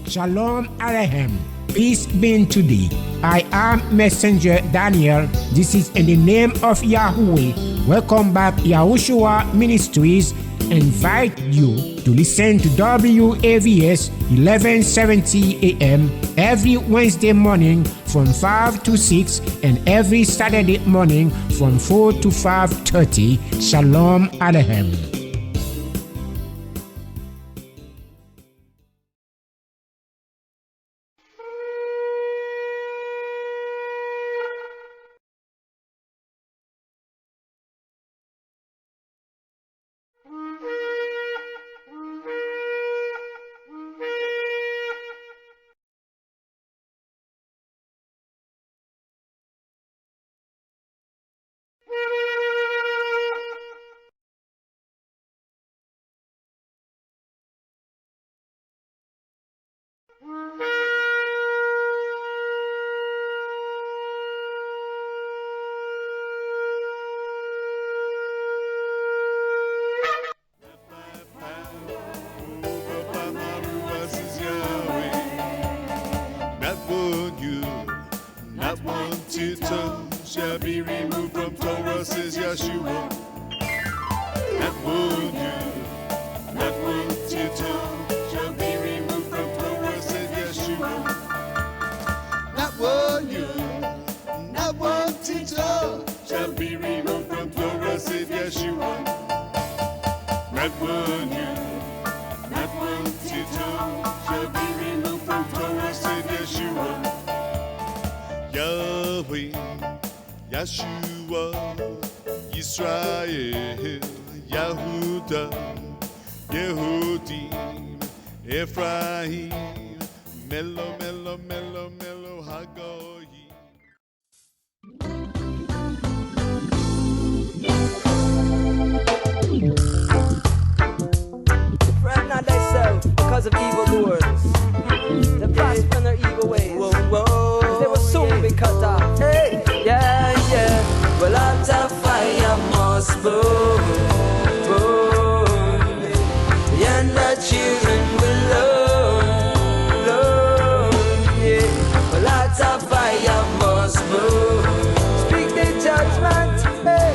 Shalom Aleichem. Peace be unto thee. I am Messenger Daniel. This is in the name of Yahuweh. Welcome back, Yahushua Ministries. Invite you to listen to WAVS 1170 AM every Wednesday morning from 5 to 6 and every Saturday morning from 4 to 5:30. Shalom Aleichem. Not one tittle shall be removed from Torah, says Yeshua. Not one tittle shall be removed from Torah, says Yeshua. Not one tittle shall be removed from Torah, says Yeshua. Not one tittle shall be removed from Torah, says Yeshua. Yahweh, Yahshua, Yisrael, Yahuda, Yehudim, Ephraim, Melo, Melo, Melo, Melo, Hagoyim. Fret not thyself because of evildoers, that prosper in their evil ways. Whoa, whoa. They will soon be cut off. Hey, yeah, yeah. Well, out of fire must burn, burn, and the children will learn, yeah. Well, out of fire must burn. Speak the judgment, hey,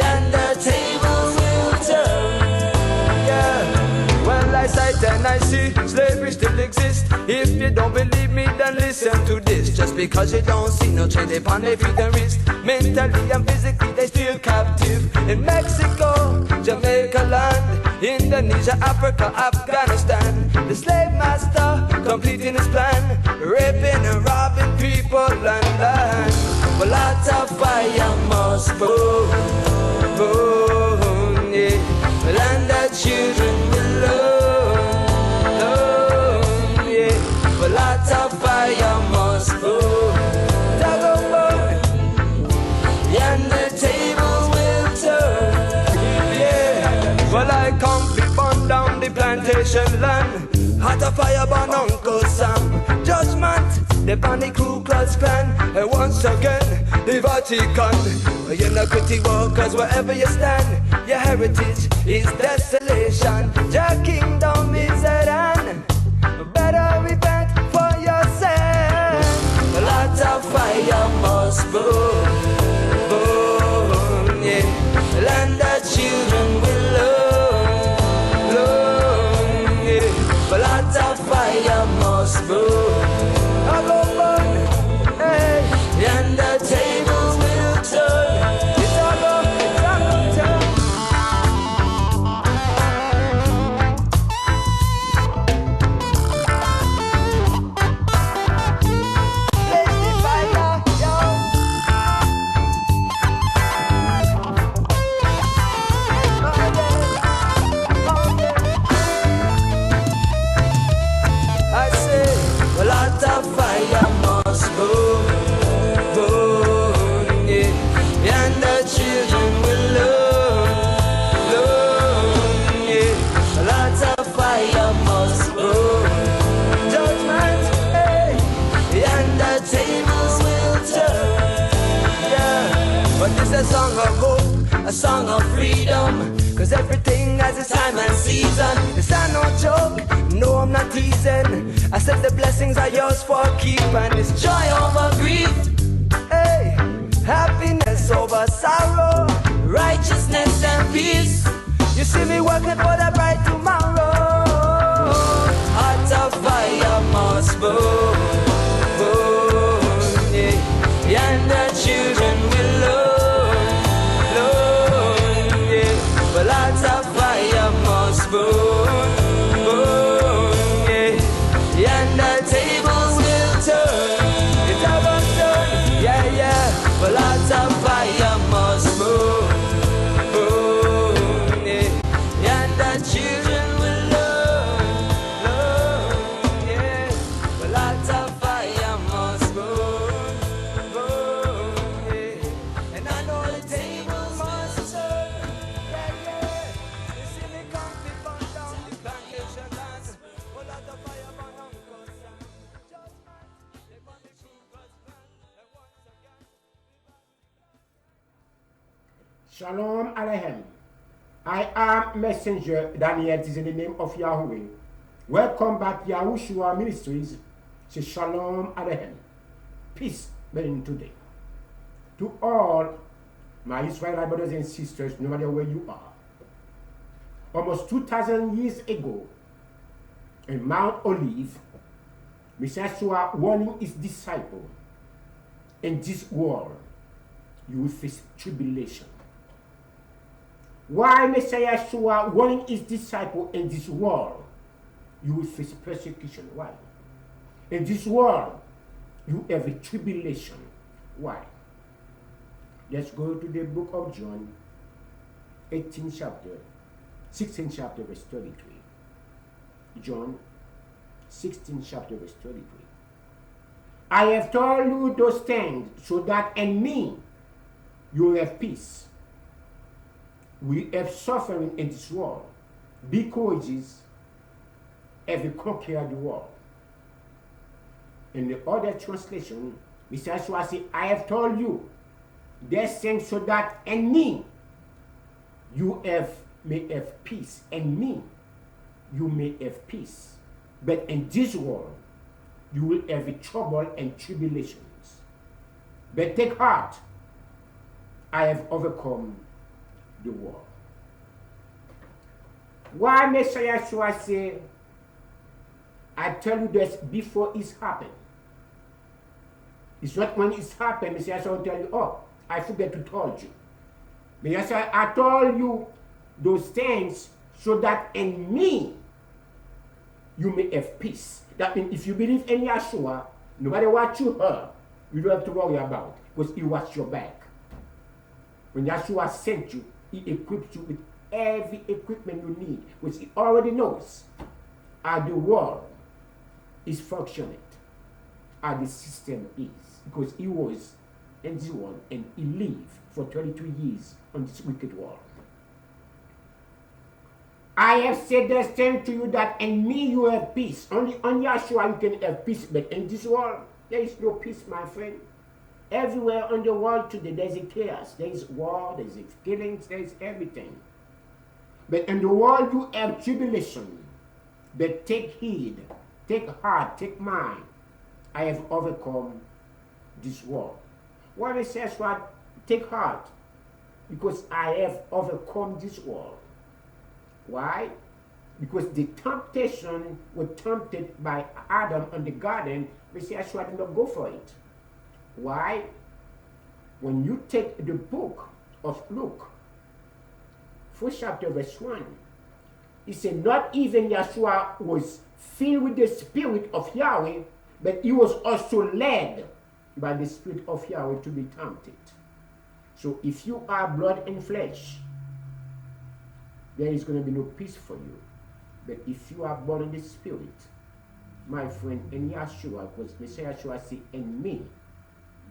and the table will turn, yeah. Well, I sight and I see slavery still exists. If you don't believe me, then listen to this. Just because you don't see no change upon their feet and wrist, mentally and physically they still captive. In Mexico, Jamaica land, Indonesia, Africa, Afghanistan, the slave master completing his plan, raping and robbing people and land. Well, lots of fire must burn, burn, yeah. Well, and the children will learn, yeah. Well, lots of fire must burn, and the tables will turn, yeah. Well, I come to burn down the plantation land, hot a fire burn Uncle Sam. Judgment, the Bunny Ku Klux Klan, and once again, the Vatican. Well, you're not quitting workers wherever you stand. Your heritage is desolation. Your kingdom is at hand. Better repent for your sin. A lot of fire must burn, burn, yeah. And the children will learn, yeah. A lot of fire must burn, burn, hey. And the tables will turn. It's all going to turn. A song of hope, a song of freedom, cause everything has its time and season. It's not no joke, no I'm not teasing. I Said the blessings are yours for keep, and it's joy over grief. Hey, happiness over sorrow, righteousness and peace. You see me working for the bright tomorrow. Heart of fire must burn, burn, yeah. And the children will learn, yeah. But heart of fire must burn, burn, yeah. And the tables will turn. It will turn, yeah, yeah. But heart of fire must burn, burn, yeah. And the children will learn, yeah. But heart of fire must burn, burn, yeah. And I know the table must turn, yeah, yeah. You see me come to burn down the plantation land. But heart of fire burn on cause judgment. They want the true God's plan. And once again, Shalom Aleichem. I am Messenger Daniel. It is in the name of Yahweh. Welcome back, Yahushua-Ministries. Say Shalom Aleichem. Peace be today. To all my Israelite brothers and sisters, no matter where you are. Almost 2,000 years ago, in Mount Olive, Messiah Yeshua warning his disciple, in this world, you will face tribulation. Why Messiah Yeshua warning his disciple, in this world, you will face persecution? Why? In this world, you have a tribulation. Why? Let's go to the book of John, 18th chapter, 16th chapter, verse 33. John, 16th chapter, verse 33. I have told you those things so that in me you have peace. We have suffering in this world because have conquered the world. In the other translation, Mr. Yeshua says, I have told you these things so that in me you may have peace. In me you may have peace. But in this world you will have trouble and tribulations. But take heart, I have overcome the world. Why Messiah Yeshua say, I tell you this before it's happened. It's not when it's happened, Messiah Yeshua will tell you, oh, I forget to tell you. Messiah, I told you those things so that in me you may have peace. That means if you believe in Yeshua, no matter what you heard, you don't have to worry about, because he watched your back. When Yeshua sent you, he equipped you with every equipment you need, which he already knows how the world is functioning, how the system is, because he was in this world and he lived for 32 years on this wicked world. I have said this thing to you that in me you have peace. Only on Yeshua you can have peace, but in this world there is no peace, my friend. Everywhere on the world today there is a chaos, there is war, there is killings, there is everything. But in the world you have tribulation. But take heed, take heart, take mind. I have overcome this world. What it says, what? Take heart, because I have overcome this world. Why? Because the temptation was tempted by Adam in the garden, Messiah Yeshua did not go for it. Why? When you take the book of Luke, 1st chapter, verse 1, he said, not even Yeshua was filled with the Spirit of Yahweh, but he was also led by the Spirit of Yahweh to be tempted. So if you are blood and flesh, there is going to be no peace for you. But if you are born in the Spirit, my friend, in Yeshua, because Messiah Yeshua said, in me,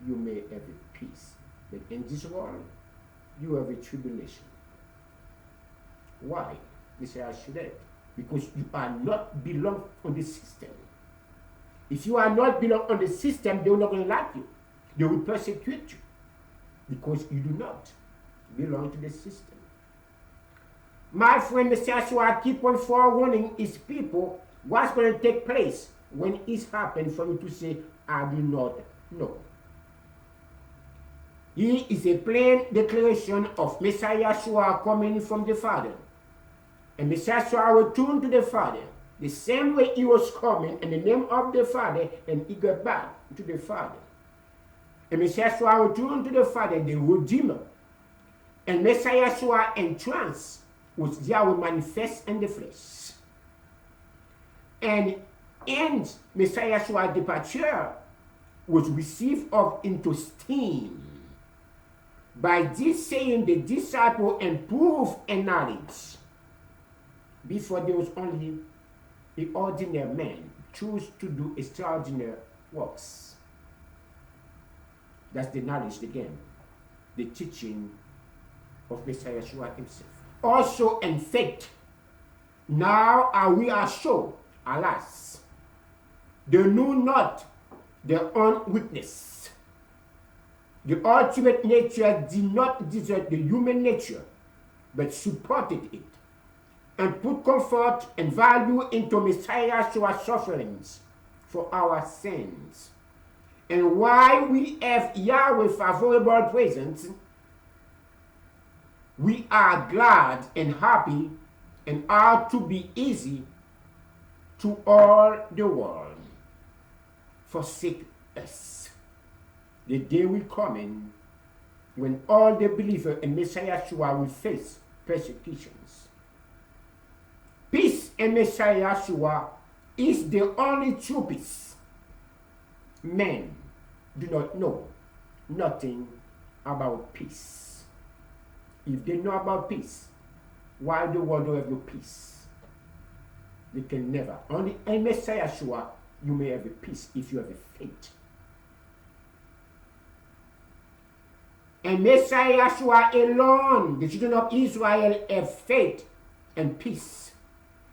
you may have a peace. But in this world, you have a tribulation. Why? Messiah Yeshua? Because you are not belong on the system. If you are not belong on the system, they will not going to like you. They will persecute you. Because you do not belong to the system. My friend, Messiah Yeshua keep on forewarning his people what's going to take place when it happens for you to say, I do not know. Here is a plain declaration of Messiah Yahshua coming from the Father. And Messiah Yahshua returned to the Father the same way he was coming in the name of the Father, and he got back to the Father. And Messiah Yahshua returned to the Father, the Redeemer. And Messiah Yahshua entrance was Yahweh manifest in the flesh. And in Messiah Yahshua's departure was received up into steam. By this saying, the disciple improved in knowledge. Before there was only the ordinary man choose to do extraordinary works. That's the knowledge again, the teaching of Messiah Yahshua himself. Also in faith, now we are sure, alas, they knew not their own weakness. The ultimate nature did not desert the human nature, but supported it, and put comfort and value into Messiah Yahshua's sufferings for our sins. And while we have Yahweh's favorable presence, we are glad and happy and are to be easy to all the world. Forsake us. The day will come in when all the believers in Messiah Yahshua will face persecutions. Peace in Messiah Yahshua is the only true peace. Men do not know nothing about peace. If they know about peace, why the world don't have no peace? They can never. Only in Messiah Yahshua you may have a peace if you have a faith. And Messiah Yahshua alone, the children of Israel have faith and peace.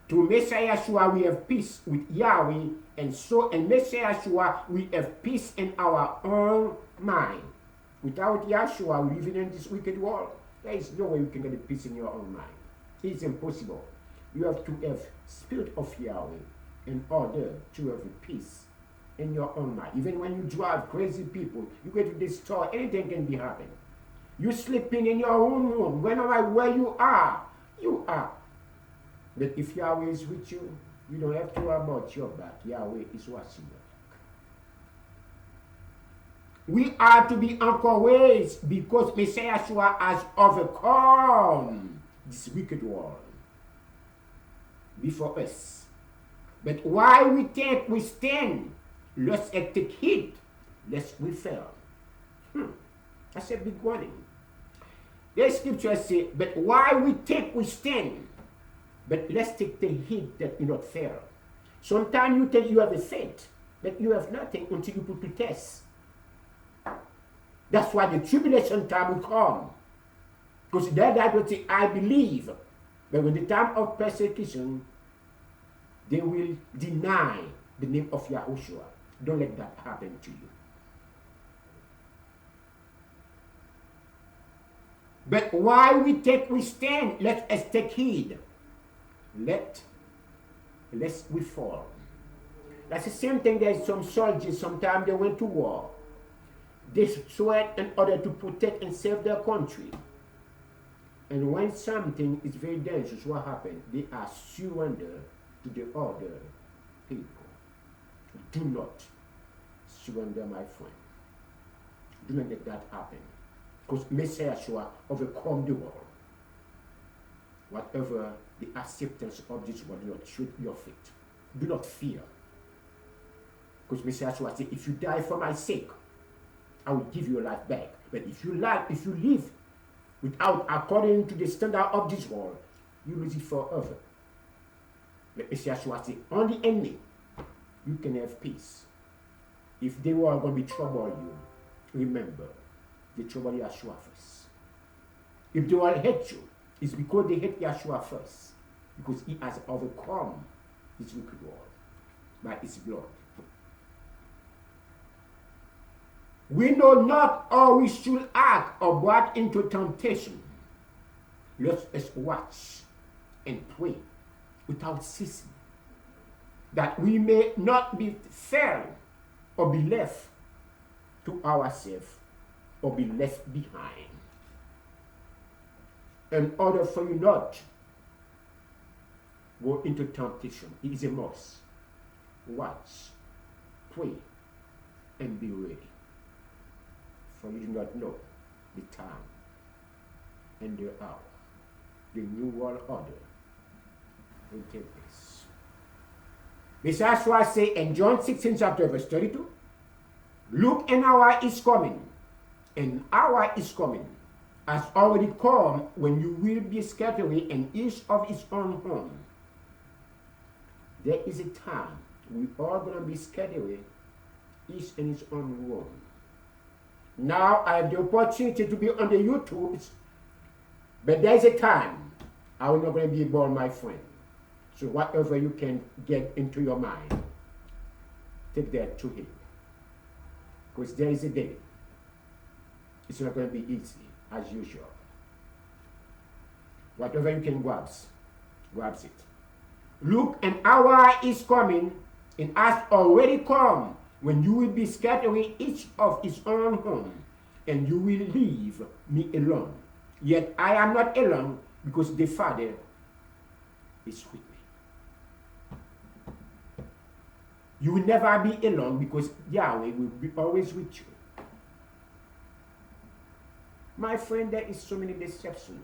Through Messiah Yahshua we have peace with Yahweh, and so in Messiah Yahshua we have peace in our own mind. Without Yahshua living in this wicked world, there is no way you can get a peace in your own mind. It's impossible. You have to have spirit of Yahweh in order to have a peace in your own mind. Even when you drive crazy people, you go to the store, anything can be happening. You sleeping in your own room, whenever where you are. But if Yahweh is with you, you don't have to worry about your back. Yahweh is watching your back. We are to be encouraged because Messiah Yahshua has overcome this wicked world before us. But while we think we stand, let's take heed, lest we fail. That's a big warning. The scripture says, but while we think we stand, but let's take the heed that we not fail. Sometimes you think you have a faith, but you have nothing until you put to test. That's why the tribulation time will come. Because that will say, I believe. But when the time of persecution, they will deny the name of Yahushua. Don't let that happen to you. But while we stand, let us take heed. Lest we fall. That's the same thing. There's some soldiers, sometimes they went to war. They sweat in order to protect and save their country. And when something is very dangerous, what happens? They are surrender to the other people. Do not surrender, my friend. Do not let that happen. Because Messiah Yahshua overcome the world. Whatever the acceptance of this world, do not shoot your faith. Do not fear. Because Messiah Yahshua said, if you die for my sake, I will give your life back. But if you live without according to the standard of this world, you lose it forever. But Messiah Yahshua said, only in me you can have peace. If they were going to be trouble you, remember, they trouble Yahshua first. If they will hate you, it's because they hate Yahshua first. Because he has overcome his wicked world by his blood. We know not how we should act or brought into temptation. Let us watch and pray without ceasing. that we may not be failed or be left to ourselves or be left behind. In order for you not go into temptation, it is a must. Watch, pray, and be ready. For you do not know the time and the hour the new world order will take place. Messiah Yahshua say in John 16 chapter verse 32, look, an hour is coming, an hour is coming, has already come when you will be scattered away in each of his own home. There is a time we all going to be scattered away, each in his own home. Now I have the opportunity to be on the YouTube, but there's a time I will not going to be born, my friend. So whatever you can get into your mind, take that to him. Because there is a day. It's not going to be easy, as usual. Whatever you can grabs it. Look, an hour is coming, and has already come, when you will be scattered away each of his own home, and you will leave me alone. Yet I am not alone, because the Father is with me. You will never be alone, because Yahweh will be always with you. My friend, there is so many deceptions.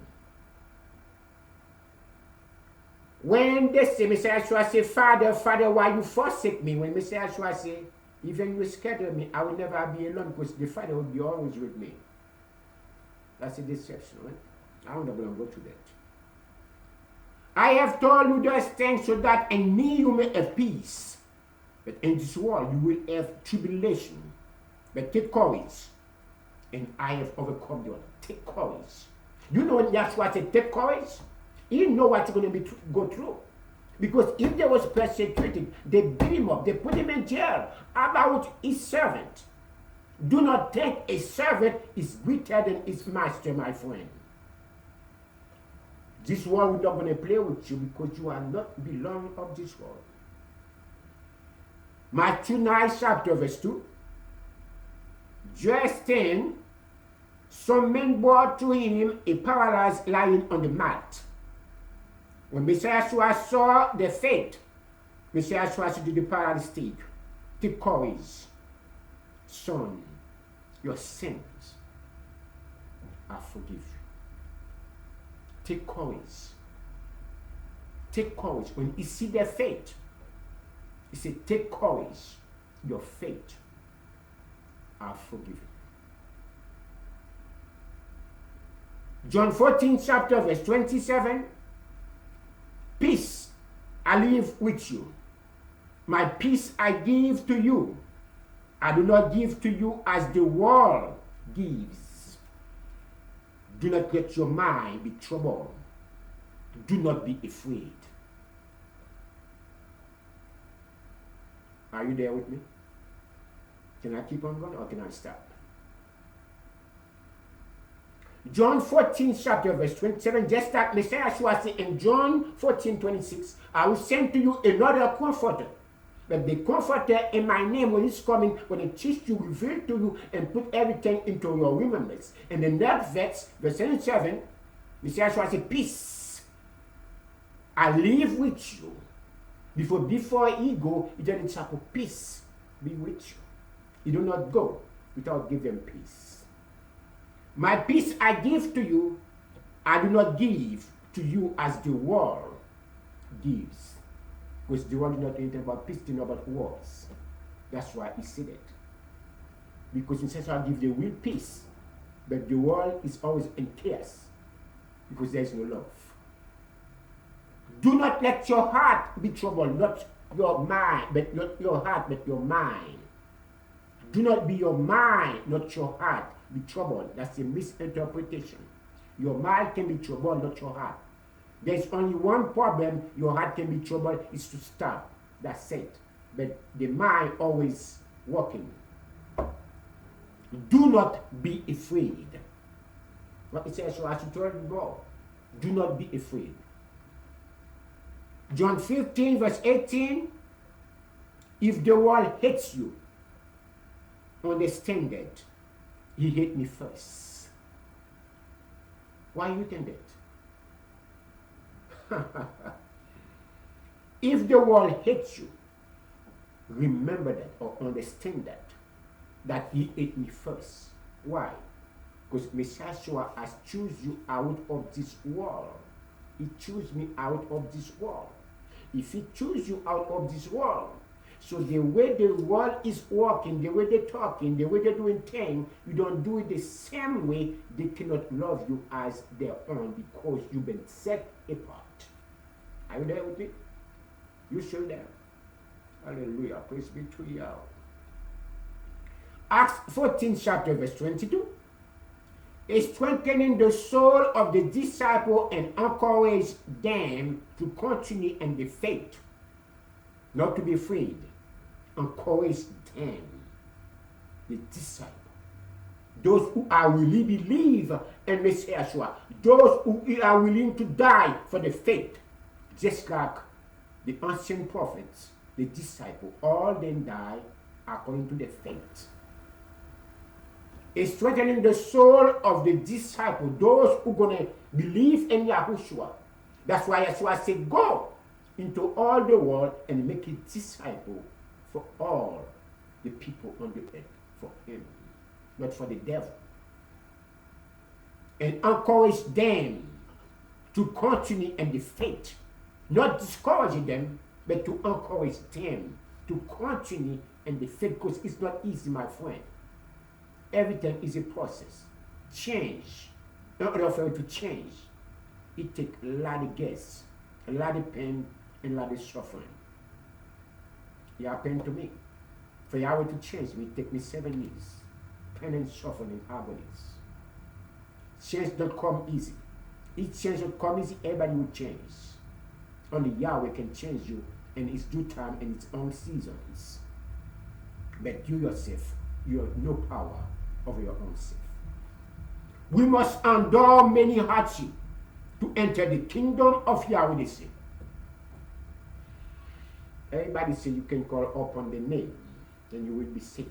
When they say, Messiah Yahshua say, Father, Father, why you forsake me? When Messiah Yahshua say, even you scatter me, I will never be alone, because the Father will be always with me. That's a deception, right? I'm not going to go to that. I have told you those things so that in me you may have peace. But in this world you will have tribulation. But take courage. And I have overcome the world. Take courage. You know what Yahshua said, take courage? You know what you're going to go through. Because if they was persecuted, they beat him up, they put him in jail about his servant. Do not think a servant is greater than his master, my friend. This world is not going to play with you because you are not belong of this world. Matthew 9 chapter verse 2. Just then, some men brought to him a paralyzed lying on the mat. When Messiah Yahshua saw their fate, Messiah Yahshua said to the paralytic, take courage, son, your sins are forgiven. Take courage. Take courage. When you see their fate, he said, take courage, your fate are forgiven. John 14 chapter verse 27, peace I leave with you. My peace I give to you. I do not give to you as the world gives. Do not let your mind be troubled. Do not be afraid. Are you there with me? Can I keep on going or can I stop? John 14 chapter verse 27, just like Messiah Yahshua said in John 14:26, I will send to you another comforter. But the comforter in my name, when he's coming, when he teach you, reveal to you, and put everything into your remembrance. And the next verse 7, Messiah Yahshua said, peace I live with you. Before he go, he didn't say, peace be with you. He do not go without giving peace. My peace I give to you, I do not give to you as the world gives. Because the world is not anything about peace, they know about wars. That's why he said it. Because he says, I'll give the real peace. But the world is always in chaos. Because there is no love. Do not let your heart be troubled, not your mind, but not your heart, but your mind. Do not be your mind, not your heart, be troubled. That's a misinterpretation. Your mind can be troubled, not your heart. There's only one problem, your heart can be troubled, is to stop. That's it. But the mind always working. Do not be afraid. What it says, so I should tell you, go. Do not be afraid. John 15 verse 18, If the world hates you, understand that he hate me first. Why you think that? If the world hates you, remember that or understand that he hate me first. Why? Because Messiah has choose you out of this world. He choose me out of this world. If he choose you out of this world, so the way the world is working, the way they're talking, the way they're doing things, you don't do it the same way, they cannot love you as their own because you've been set apart. Are you there with me? You show them. Hallelujah. Praise be to you. Acts 14 chapter verse 22 is strengthening the soul of the disciple and encourage them to continue in the faith, not to be afraid. Encourage them, the disciple, those who are really believe in Messiah Yahshua, those who are willing to die for the faith, just like the ancient prophets, the disciple, all them die according to the faith. It's strengthening the soul of the disciple, those who are going to believe in Yahushua. That's why Yahshua said, go into all the world and make a disciple for all the people on the earth, for him, not for the devil. And encourage them to continue in the faith, not discouraging them, but to encourage them to continue in the faith, because it's not easy, my friend. Everything is a process. Change. In order for you to change, it takes a lot of gas, a lot of pain, and a lot of suffering. It happened to me. For Yahweh to change me, it took me 7 years. Pain and suffering and agonies. Change don't come easy. If change don't come easy, everybody will change. Only Yahweh can change you in its due time and its own seasons. But you yourself, you have no power over your own self. We must endure many hardships to enter the kingdom of Yahweh. They say. Everybody say you can call upon the name, then you will be safe.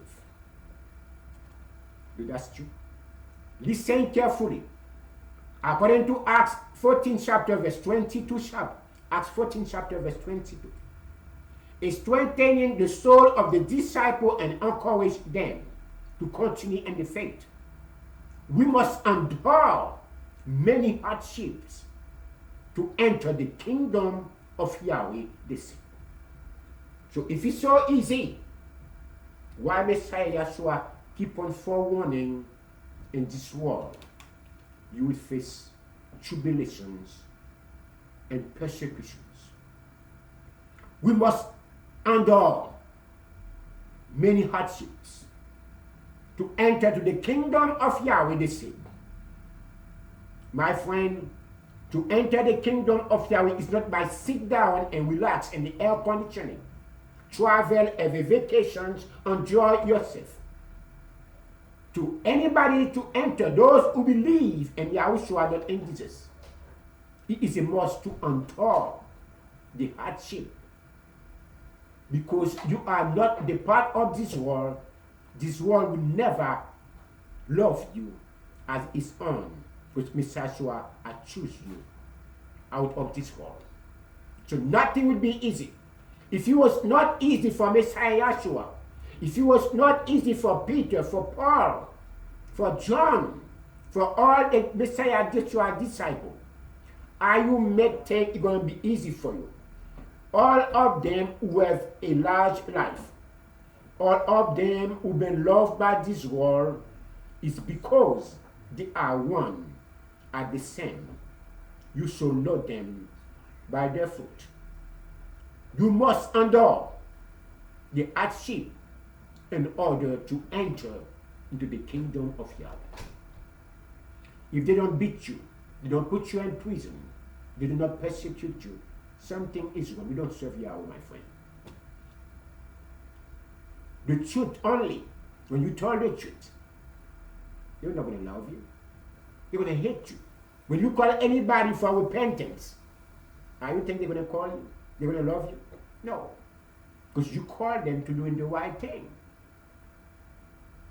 But that's true. Listen carefully. According to Acts 14 chapter verse 22, Acts 14 chapter verse 22, is strengthening the soul of the disciple and encourage them to continue in the faith. We must endure many hardships to enter the kingdom of Yahweh. This. So if it's so easy, why Messiah Yahshua keep on forewarning in this world? You will face tribulations and persecutions. We must endure many hardships to enter to the kingdom of Yahweh, they say. My friend, to enter the kingdom of Yahweh is not by sit down and relax in the air conditioning. Travel, have vacations, enjoy yourself. To anybody to enter, those who believe in Yahushua, not in Jesus, it is a must to endure the hardship. Because you are not the part of this world will never love you as its own. Because Messiah Yahshua has choose you out of this world. So nothing will be easy. If it was not easy for Messiah Yahshua, if it was not easy for Peter, for Paul, for John, for all the Messiah Yahshua disciples, are you make think it's going to be easy for you? All of them who have a large life, all of them who've been loved by this world, is because they are one, are the same. You shall know them by their fruit. You must endure the hardship in order to enter into the kingdom of Yahweh. If they don't beat you, they don't put you in prison, they do not persecute you, something is wrong. You don't serve Yahweh, my friend. The truth only, when you tell the truth, they're not going to love you. They're going to hate you. When you call anybody for repentance, you think they're going to call you? They're going to love you? No. Because you call them to doing the right thing.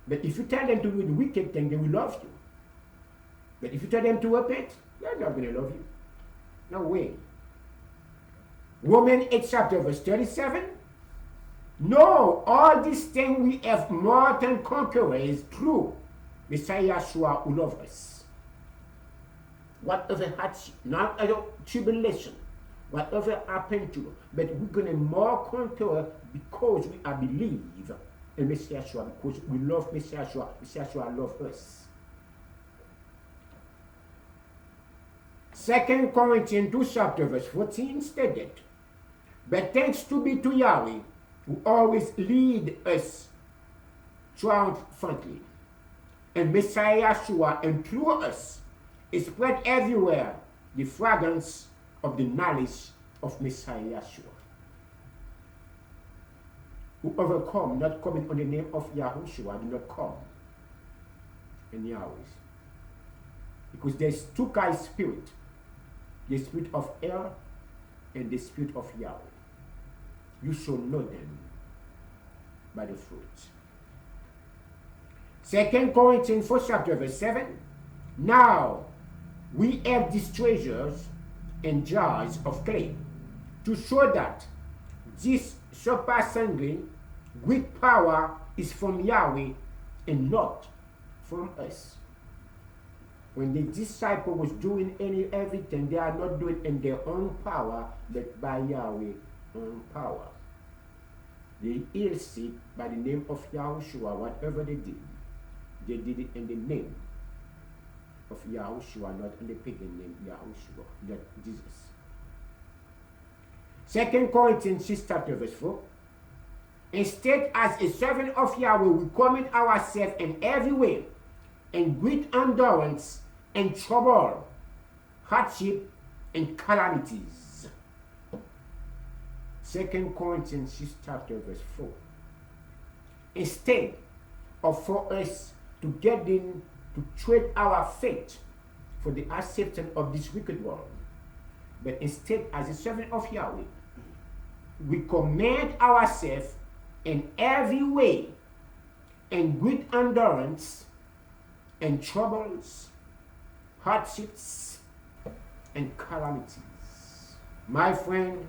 But if you tell them to do the wicked thing, they will love you. But if you tell them to repent, they're not going to love you. No way. Romans 8 chapter verse 37. No, all these things we have more than conquerors through Messiah Yahshua who loves us. Whatever hardship, not a tribulation, whatever happened to us, but we're going to more conquer because we are believe in Messiah Yahshua, because we love Messiah Yahshua. Messiah Yahshua loves us. 2 Corinthians 2 chapter verse 14 stated, but thanks to be to Yahweh, who always lead us triumphantly, and Messiah Yahshua, and through us is spread everywhere the fragrance of the knowledge of Messiah Yahshua. Who overcome, not coming on the name of Yahushua, do not come in Yahweh. Because there's two kinds of spirit, the spirit of air and the spirit of Yahweh. You shall know them by the fruit. 2 Corinthians 4 chapter verse 7. Now we have these treasures in jars of clay, to show that this surpassingly great power is from Yahweh and not from us. When the disciple was doing everything, they are not doing in their own power, but by Yahweh's own power. They healed sick by the name of Yahushua. Whatever they did it in the name of Yahushua, not in the pagan name Yahushua, not Jesus. 2 Corinthians 6 chapter verse 4. Instead, as a servant of Yahweh, we commit ourselves in every way, in great endurance and trouble, hardship and calamities. 2 Corinthians 6 chapter verse 4. Instead of for us to get in to trade our faith for the acceptance of this wicked world, but instead, as a servant of Yahweh, we command ourselves in every way, in great endurance and troubles, hardships and calamities. My friend,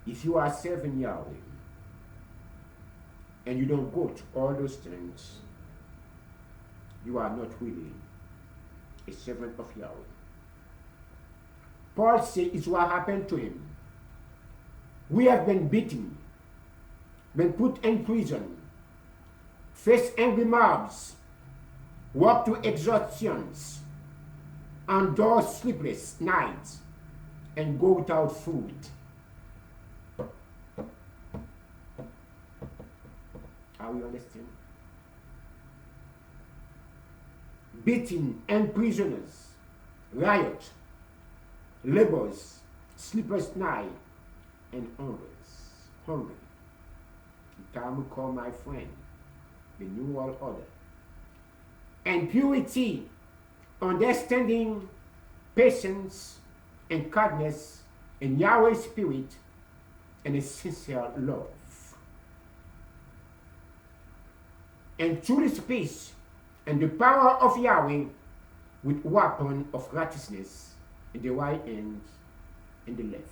if you are serving Yahweh and you don't go to all those things, you are not really a servant of Yahweh. Paul says it's what happened to him. We have been beaten, been put in prison, faced angry mobs, worked to exhaustions, endure sleepless nights, and go without food. Are we understand? Beaten and prisoners, riot, labors, sleepless night, and hungry. The time we call, my friend, the new world order. And purity, understanding, patience, and kindness, and Yahweh's spirit, and a sincere love. And truly peace, and the power of Yahweh with weapon of righteousness in the right hand and the left.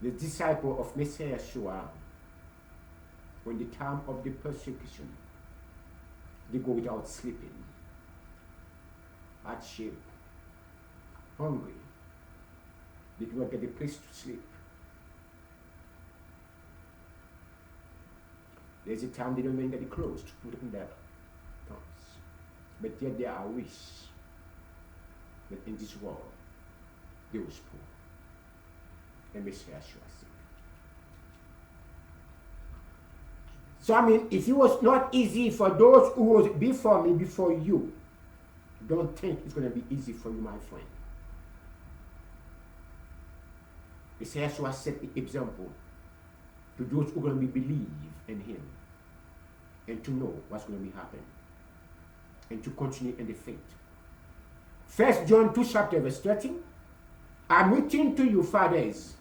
The disciple of Messiah Yahshua, when the time of the persecution, they go without sleeping, hardship, hungry. They do not get a place to sleep. There's a time they don't even get the clothes to put in their tongues. But yet they are rich. But in this world, they was poor. And Messiah Yahshua said. So I mean, if it was not easy for those who was before me, before you, don't think it's going to be easy for you, my friend. Messiah Yahshua set the example to those who are going to believe in him and to know what's going to be happening and to continue in the faith. 1 John 2 chapter verse 13. I'm written to you, fathers,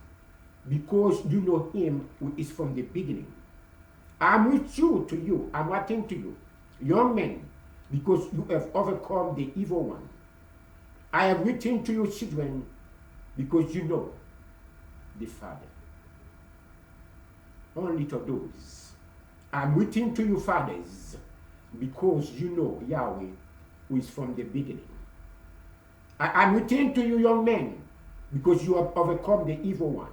because you know him who is from the beginning. I'm writing to you, young men, because you have overcome the evil one. I have written to you, children, because you know the Father. Only to those. I'm written to you, fathers, because you know Yahweh, who is from the beginning. I'm written to you, young men, because you have overcome the evil one.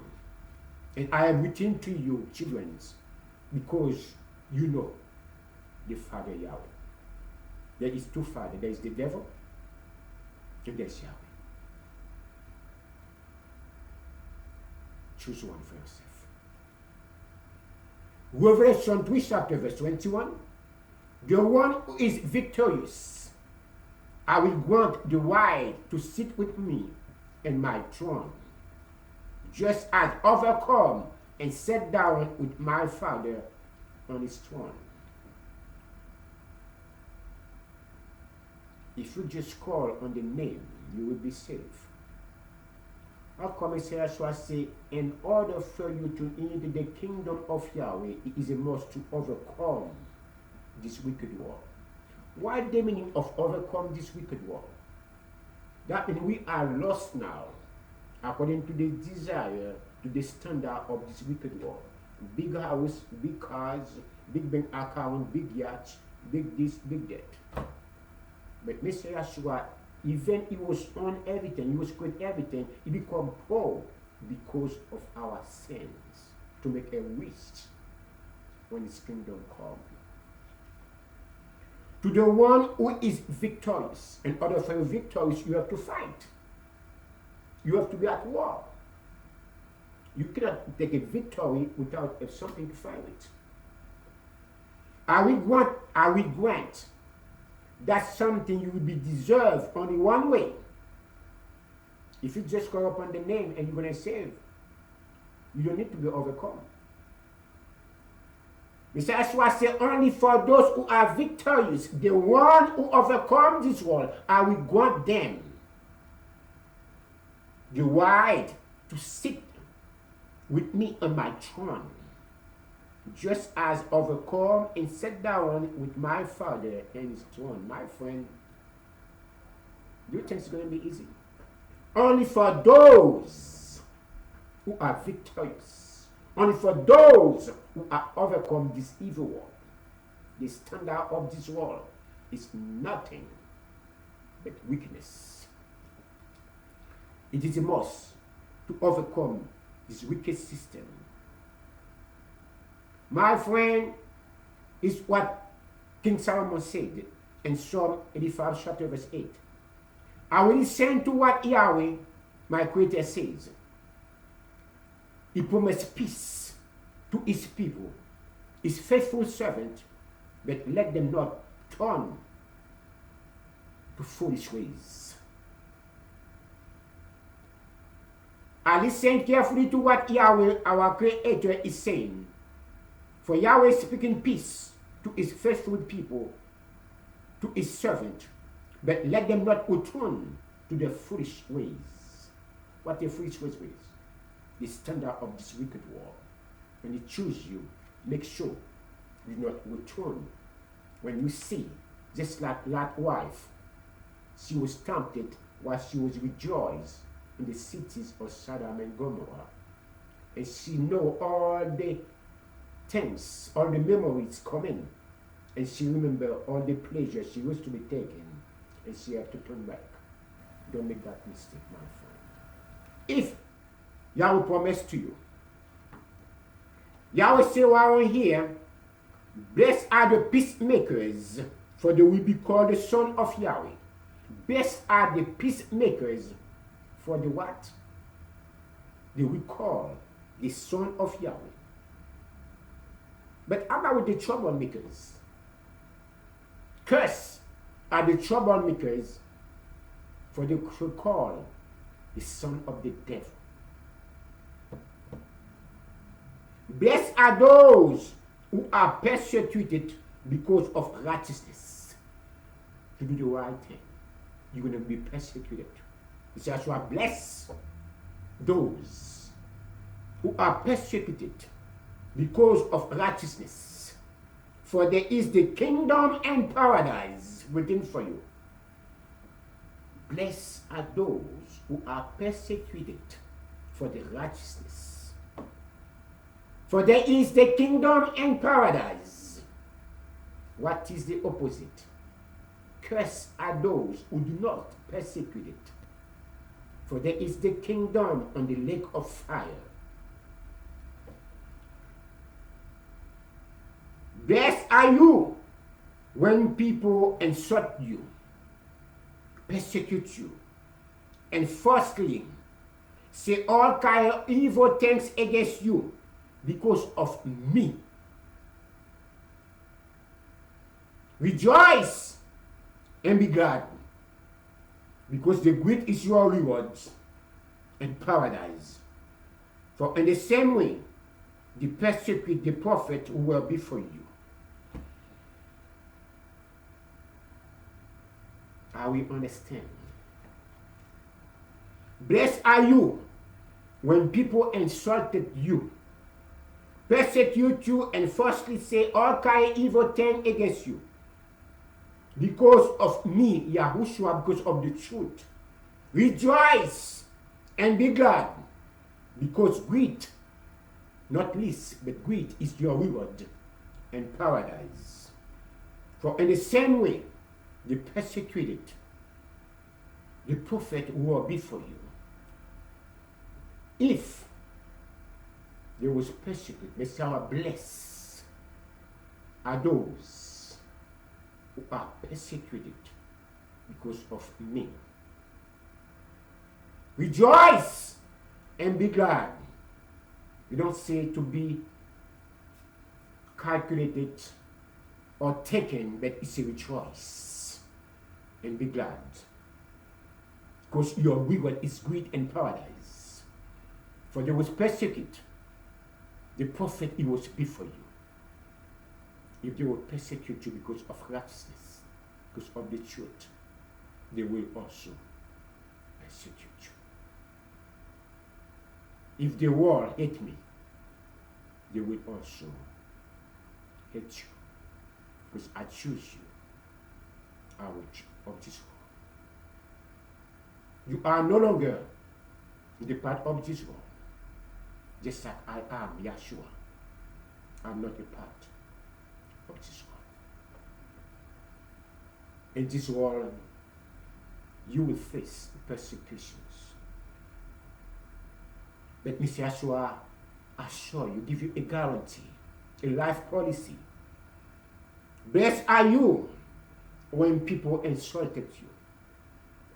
And I have written to you, children, because you know the Father Yahweh. There is two fathers. There is the devil and there's Yahweh. Choose one for yourself. Revelation 3 chapter verse 21. The one who is victorious, I will grant the right to sit with me in my throne, just as overcome and sat down with my Father on his throne. If you just call on the name, you will be saved. How come Yahshua say, in order for you to enter the kingdom of Yahweh, it is a must to overcome this wicked world. What the meaning of overcome this wicked world? That means we are lost now, according to the desire, to the standard of this wicked world. Big house, big cars, big bank account, big yachts, big this, big that. But Mr. Yahshua, even he was on everything, he was great everything, he became poor because of our sins, to make a wish when his kingdom comes. To the one who is victorious, in order for you victorious, you have to fight. You have to be at war. You cannot take a victory without something to fight with. I will grant that's something you will be deserved only one way. If you just call upon the name and you're going to save, you don't need to be overcome. That's why I say only for those who are victorious, the one who overcomes this world, I will grant them the right to sit with me on my throne, just as overcome and sat down with my Father in his throne. My friend, do you think it's going to be easy? Only for those who are victorious. Only for those who are overcome this evil world. The standard of this world is nothing but weakness. It is a must to overcome this wicked system. My friend, is what King Solomon said in Psalm 85 chapter verse 8. I will listen to what Yahweh, my Creator, says. He promised peace to his people, his faithful servant, but let them not turn to foolish ways. I listen carefully to what Yahweh, our Creator, is saying. For Yahweh is speaking peace to his faithful people, to his servant, but let them not return to their foolish ways. What are foolish ways? The standard of this wicked world. When he chooses you, make sure you do not return. When you see, just like Lot's wife, she was tempted while she was rejoiced in the cities of Sodom and Gomorrah. And she know all the things, all the memories coming. And she remember all the pleasure she used to be taking. And she had to turn back. Don't make that mistake, my friend. If Yahweh promised to you, Yahweh say while here, blessed are the peacemakers, for they will be called the son of Yahweh. Blessed are the peacemakers, for the what? They will call the son of Yahweh. But how about the troublemakers? Cursed are the troublemakers, for they should call the son of the devil. Blessed are those who are persecuted because of righteousness. To do the right thing, you're going to be persecuted. It's just you are blessed those who are persecuted because of righteousness, for there is the kingdom and paradise waiting for you. Blessed are those who are persecuted for the righteousness, for there is the kingdom and paradise. What is the opposite? Cursed are those who do not persecute it, for there is the kingdom on the lake of fire. Blessed are you when people insult you, persecute you, and falsely say all kind of evil things against you because of me. Rejoice and be glad, because the great is your reward in paradise. For in the same way, they persecute the prophet who were before you. How we understand? Blessed are you when people insulted you, persecute you, and falsely say all kind of evil things against you, because of me, Yahushua, because of the truth. Rejoice and be glad, because great, not least, but great is your reward in paradise. For in the same way, they persecuted the prophet who were before you. If there was persecuted, Messiah, blessed are those who are persecuted because of me. Rejoice and be glad. You don't say to be calculated or taken, but it's a rejoice and be glad, because your reward is great in paradise. For they was persecute the prophet he was before you. If they will persecute you because of righteousness, because of the truth, they will also persecute you. If the world hate me, they will also hate you, because I choose you out of this world. You are no longer in the part of this world, just like I am Yahshua. I'm not a part of this world. In this world, you will face persecutions. But Mr. Yahshua assure you, give you a guarantee, a life policy. Blessed are you when people insulted you,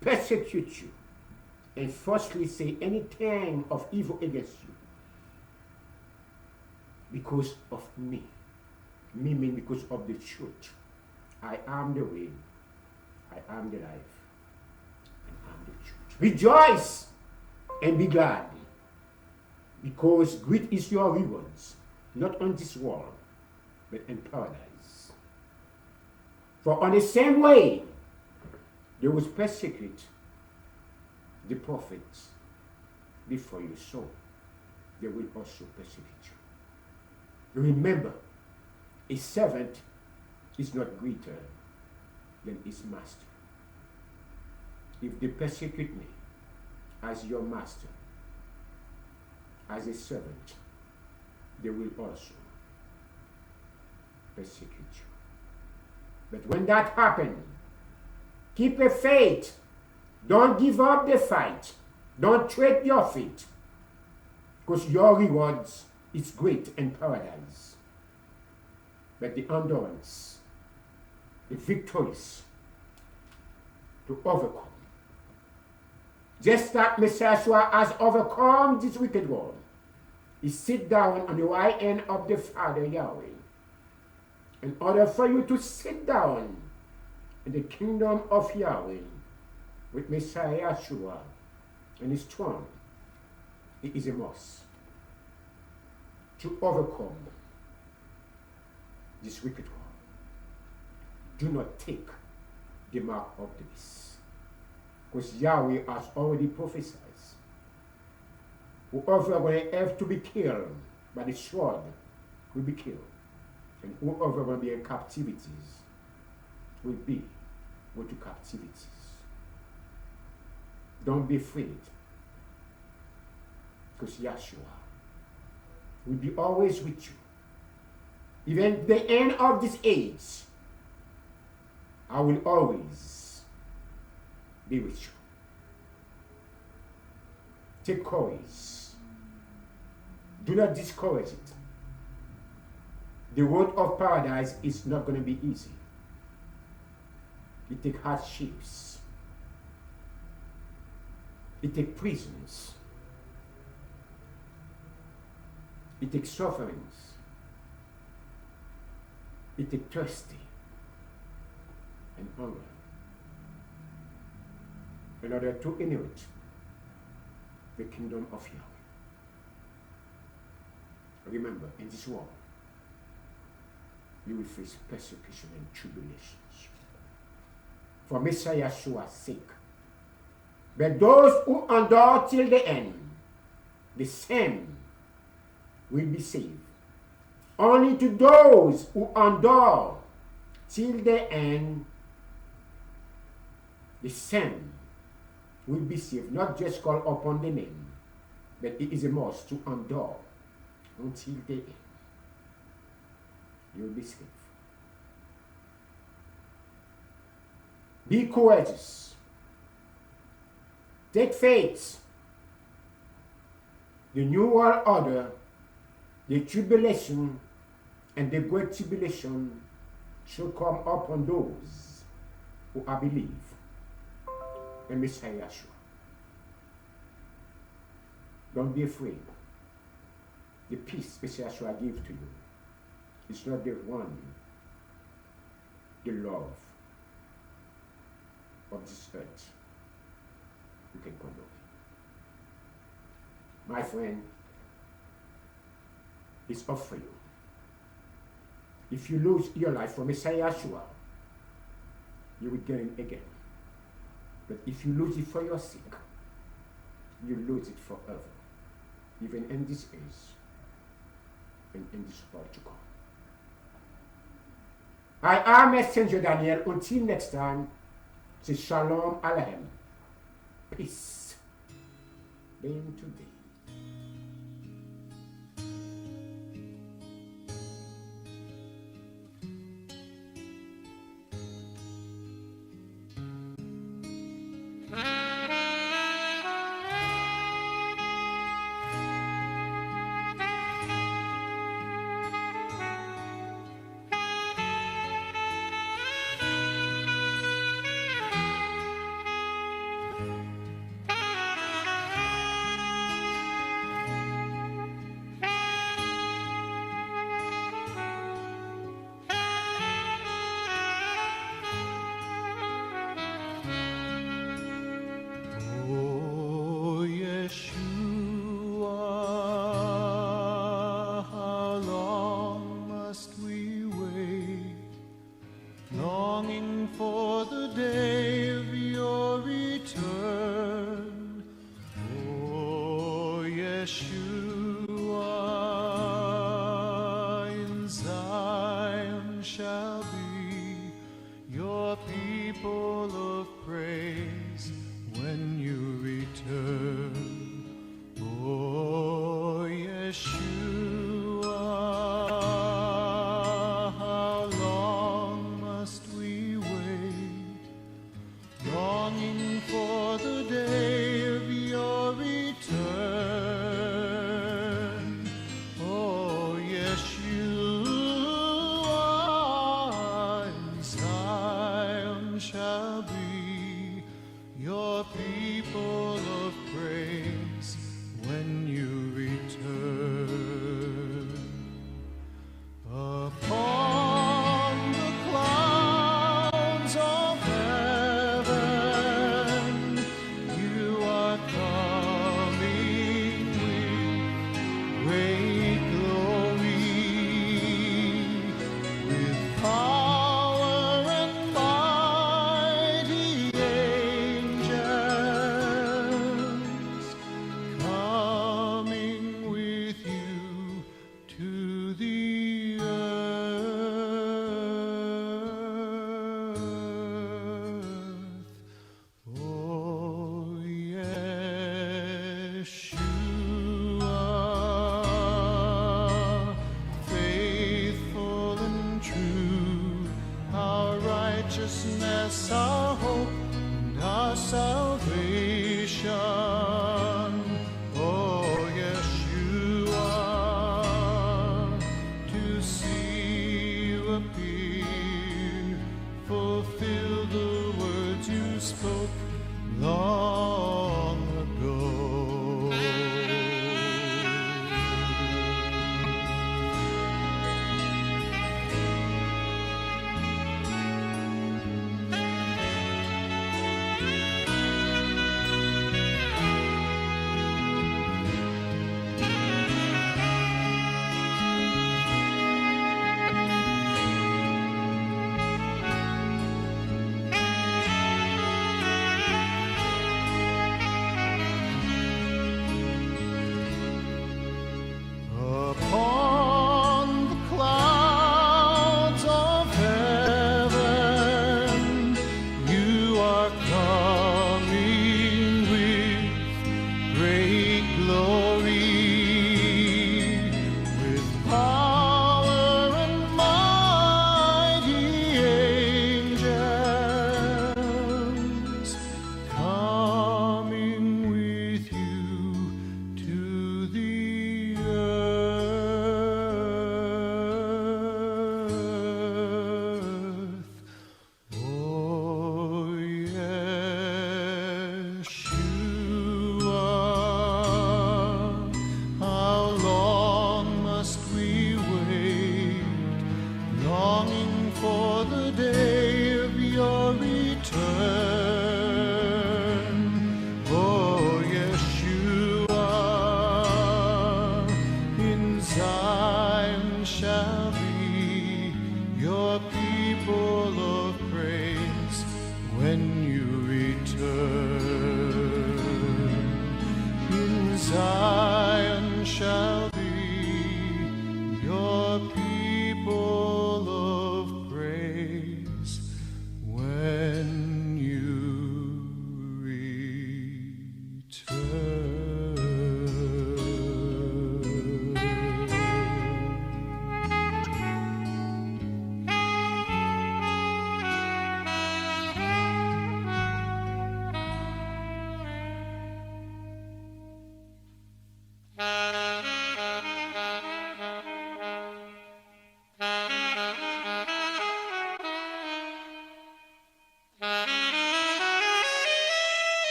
persecute you, and falsely say anything of evil against you because of me. Me mean because of the truth. I am the way, I am the life, and I am the truth. Rejoice and be glad, because great is your rewards, not on this world, but in paradise. For on the same way, they will persecute the prophets before you, so they will also persecute you. Remember, a servant is not greater than his master. If they persecute me as your master, as a servant, they will also persecute you. But when that happens, keep a faith. Don't give up the fight. Don't trade your faith, because your rewards is great in paradise. But the endurance, the victories to overcome. Just like Messiah has overcome this wicked world, he sit down on the right hand of the Father Yahweh. In order for you to sit down in the kingdom of Yahweh with Messiah Yahshua and his throne, it is a must to overcome this wicked world. Do not take the mark of the beast, because Yahweh has already prophesied Whoever will have to be killed by the sword will be killed. And whoever will be in captivities will be go to captivities. Don't be afraid. Because Yahshua will be always with you. Even the end of this age, I will always be with you. Take courage. Do not discourage it. The road of paradise is not going to be easy. It takes hardships. It takes prisons. It takes sufferings. It takes thirsty and hunger in order to inherit the kingdom of Yahweh. Remember, in this world, you will face persecution and tribulations for Messiah Yeshua's sake. But those who endure till the end, the same will be saved. Only to those who endure till the end, the same will be saved. Not just call upon the name, but it is a must to endure until the end. You will be saved. Be courageous. Take faith. The new world order, the tribulation, and the great tribulation shall come upon those who believe in Messiah Yeshua. Don't be afraid. The peace Messiah Yeshua gives to you is not the one, the love of this earth you can condone. My friend, it's up for you. If you lose your life for Messiah Yeshua, you will gain it again. But if you lose it for your sake, you lose it forever, even in this age and in this world to come. I am Messenger Daniel. Until next time, say Shalom Aleichem. Peace. Being today.